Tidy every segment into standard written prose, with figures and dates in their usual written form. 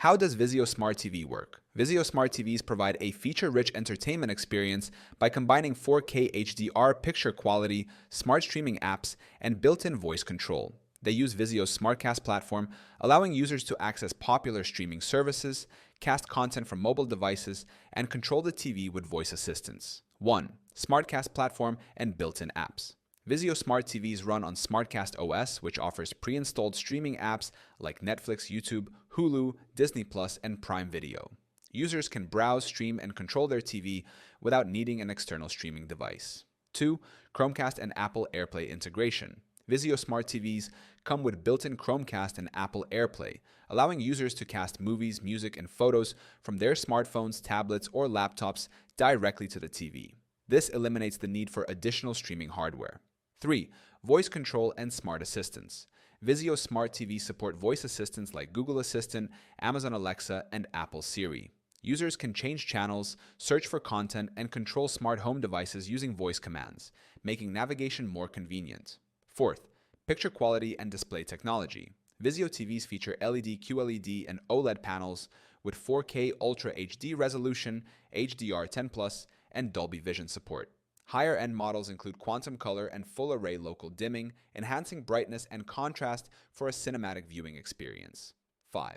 How does Vizio Smart TV work? Vizio Smart TVs provide a feature-rich entertainment experience by combining 4K HDR picture quality, smart streaming apps, and built-in voice control. They use Vizio's SmartCast platform, allowing users to access popular streaming services, cast content from mobile devices, and control the TV with voice assistants. 1. SmartCast platform and built-in apps. Vizio Smart TVs run on SmartCast OS, which offers pre-installed streaming apps like Netflix, YouTube, Hulu, Disney+, and Prime Video. Users can browse, stream, and control their TV without needing an external streaming device. 2. Chromecast and Apple AirPlay integration. Vizio Smart TVs come with built-in Chromecast and Apple AirPlay, allowing users to cast movies, music, and photos from their smartphones, tablets, or laptops directly to the TV. This eliminates the need for additional streaming hardware. 3. Voice control and smart assistants. Vizio Smart TV support voice assistants like Google Assistant, Amazon Alexa, and Apple Siri. Users can change channels, search for content, and control smart home devices using voice commands, making navigation more convenient. 4th, picture quality and display technology. Vizio TVs feature LED, QLED, and OLED panels with 4K Ultra HD resolution, HDR10+, and Dolby Vision support. Higher-end models include quantum color and full-array local dimming, enhancing brightness and contrast for a cinematic viewing experience. 5.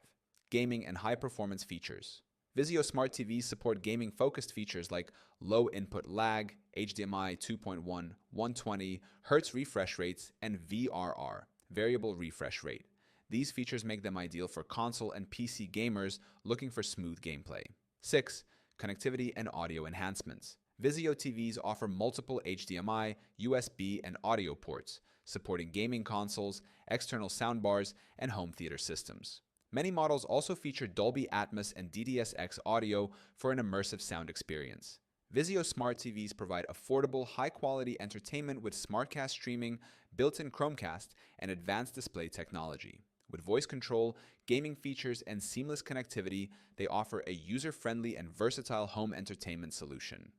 Gaming and high-performance features. Vizio Smart TVs support gaming-focused features like low input lag, HDMI 2.1, 120 Hz refresh rates, and VRR, variable refresh rate. These features make them ideal for console and PC gamers looking for smooth gameplay. 6. Connectivity and audio enhancements. Vizio TVs offer multiple HDMI, USB, and audio ports, supporting gaming consoles, external soundbars, and home theater systems. Many models also feature Dolby Atmos and DDSX audio for an immersive sound experience. Vizio Smart TVs provide affordable, high-quality entertainment with SmartCast streaming, built-in Chromecast, and advanced display technology. With voice control, gaming features, and seamless connectivity, they offer a user-friendly and versatile home entertainment solution.